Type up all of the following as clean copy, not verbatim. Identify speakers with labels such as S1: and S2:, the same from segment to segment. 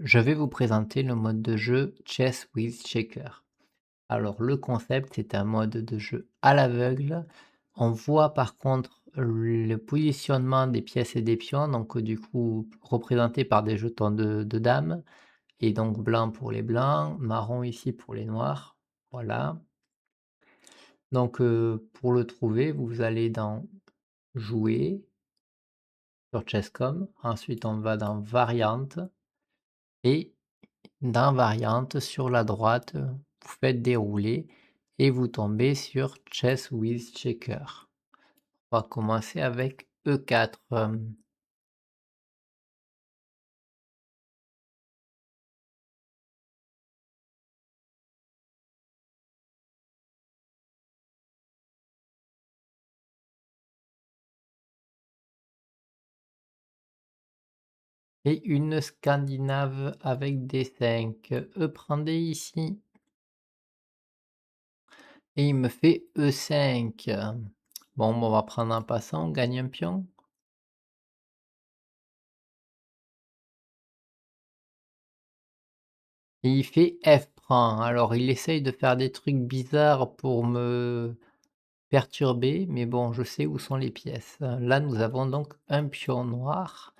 S1: Je vais vous présenter le mode de jeu Chess with Checker. Alors le concept, c'est un mode de jeu à l'aveugle. On voit par contre le positionnement des pièces et des pions, donc du coup représenté par des jetons de dames, et donc blanc pour les blancs, marron ici pour les noirs. Voilà. Donc pour le trouver, vous allez dans Jouer sur Chess.com. Ensuite, on va dans Variantes et dans Variantes, sur la droite, vous faites dérouler et vous tombez sur Chess with Checker. On va commencer avec E4. Et une scandinave avec D5. E prend D ici. Et il me fait E5. Bon, on va prendre un passant, on gagne un pion. Et il fait F prend. Alors il essaye de faire des trucs bizarres pour me perturber, mais bon, je sais où sont les pièces. Là, nous avons donc un pion noir.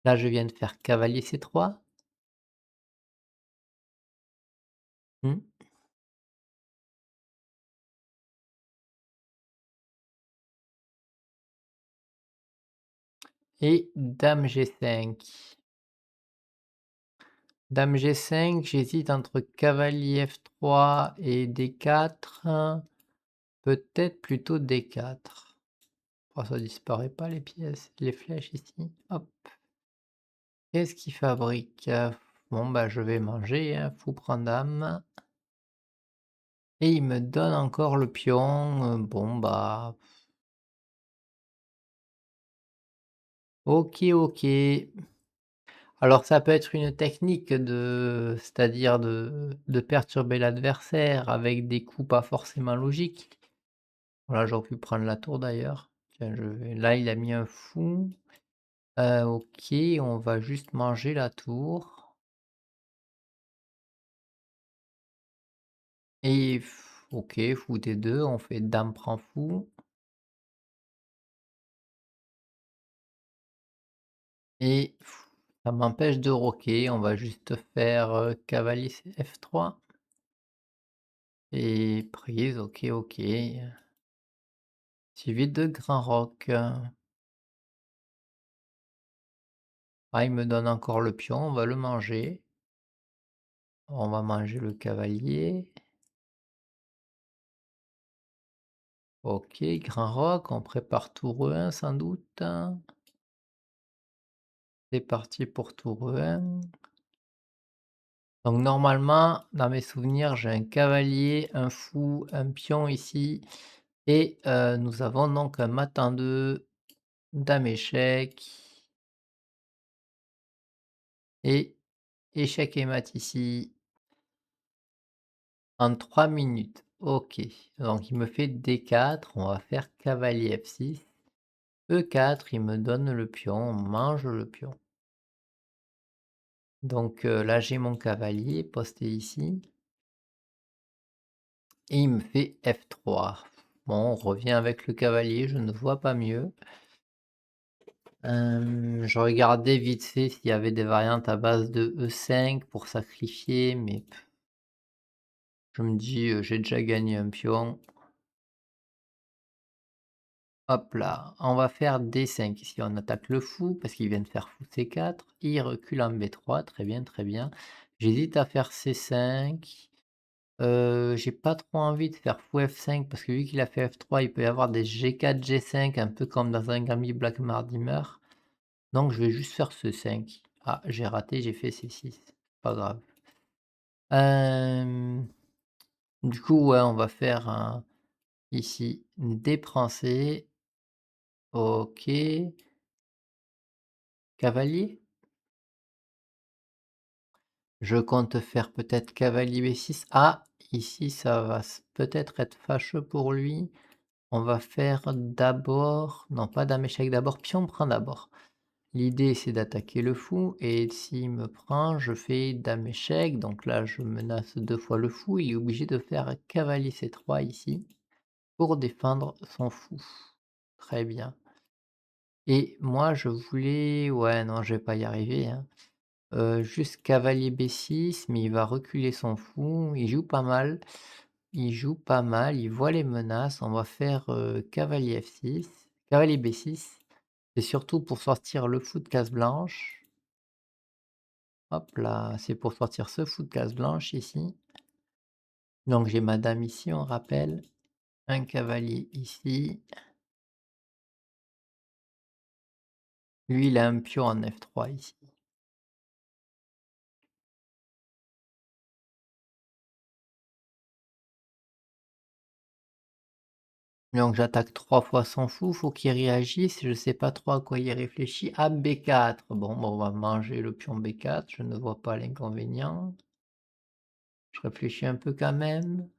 S1: Là, je viens de faire cavalier C3. Mmh. Et dame G5. Dame G5, j'hésite entre cavalier F3 et D4. Peut-être plutôt D4. Oh, ça disparaît pas les pièces, les flèches ici. Hop. Qu'est-ce qu'il fabrique? Bon, bah, je vais manger, hein, fou prend dame. Et il me donne encore le pion. Bon, bah, OK, OK. Alors ça peut être une technique c'est-à-dire de perturber l'adversaire avec des coups pas forcément logiques. Voilà, j'aurais pu prendre la tour d'ailleurs. Tiens, je vais là, il a mis un fou. OK, on va juste manger la tour et OK, fou D2, on fait dame prend fou et ça m'empêche de roquer. On va juste faire, cavalier F3 et prise, OK, OK. Suivi de grand roc. Ah, il me donne encore le pion, on va le manger. On va manger le cavalier. OK, grand roc, on prépare tour E1 sans doute. C'est parti pour tour E1. Donc normalement, dans mes souvenirs, j'ai un cavalier, un fou, un pion ici et nous avons donc un mat en 2, dame échec et échec et mat ici en 3 minutes. OK, donc il me fait D4, on va faire cavalier F6. E4, il me donne le pion, on mange le pion. Donc là, j'ai mon cavalier posté ici et il me fait F3. Bon, on revient avec le cavalier, je ne vois pas mieux. Je regardais vite fait s'il y avait des variantes à base de E5 pour sacrifier, mais je me dis, j'ai déjà gagné un pion. Hop là, on va faire D5 ici, on attaque le fou parce qu'il vient de faire fou C4, il recule en B3, très bien, très bien. J'hésite à faire C5, j'ai pas trop envie de faire fou F5 parce que vu qu'il a fait F3, il peut y avoir des G4, G5 un peu comme dans un Gambit Black Mortimer. Donc je vais juste faire C5. Ah, j'ai raté, j'ai fait C6, pas grave. Hem, du coup, ouais, on va faire un ici D prend C. OK. Cavalier? Je compte faire peut-être cavalier B6. Ah! Ici, ça va peut-être être fâcheux pour lui. On va faire d'abord non, pas dame échec d'abord, pion prend d'abord. L'idée, c'est d'attaquer le fou et s'il me prend, je fais dame échec, donc là, je menace 2 fois le fou. Il est obligé de faire cavalier C3 ici pour défendre son fou. Très bien et moi, je voulais ouais, non, je vais pas y arriver, hein. Juste cavalier B6, mais il va reculer son fou. Il joue pas mal. Il joue pas mal, il voit les menaces. On va faire, cavalier F6, cavalier B6. C'est surtout pour sortir le fou de case blanche. Hop là, c'est pour sortir ce fou de case blanche ici. Donc j'ai ma dame ici, on rappelle, un cavalier ici. Lui, il a un pion en F3 ici. Donc j'attaque 3 fois son fou, faut qu'il réagisse, je sais pas trop à quoi il réfléchit. Ah B4, bon, on va manger le pion B4, je ne vois pas l'inconvénient. Je réfléchis un peu quand même.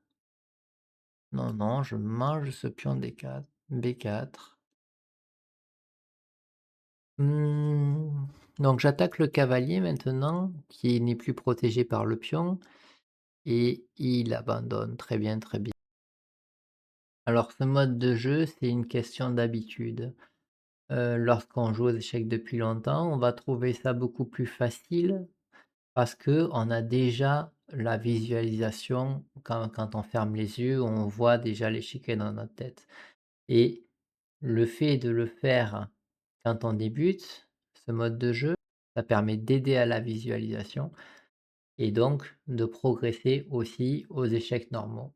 S1: Non, non, je mange ce pion D4, B4. Mmh, donc j'attaque le cavalier maintenant, qui n'est plus protégé par le pion et il abandonne. Très bien, très bien. Alors ce mode de jeu, c'est une question d'habitude. Lorsqu'on joue aux échecs depuis longtemps, on va trouver ça beaucoup plus facile parce que on a déjà la visualisation quand on ferme les yeux, on voit déjà l'échiquier dans notre tête et le fait de le faire quand on débute ce mode de jeu, ça permet d'aider à la visualisation et donc de progresser aussi aux échecs normaux.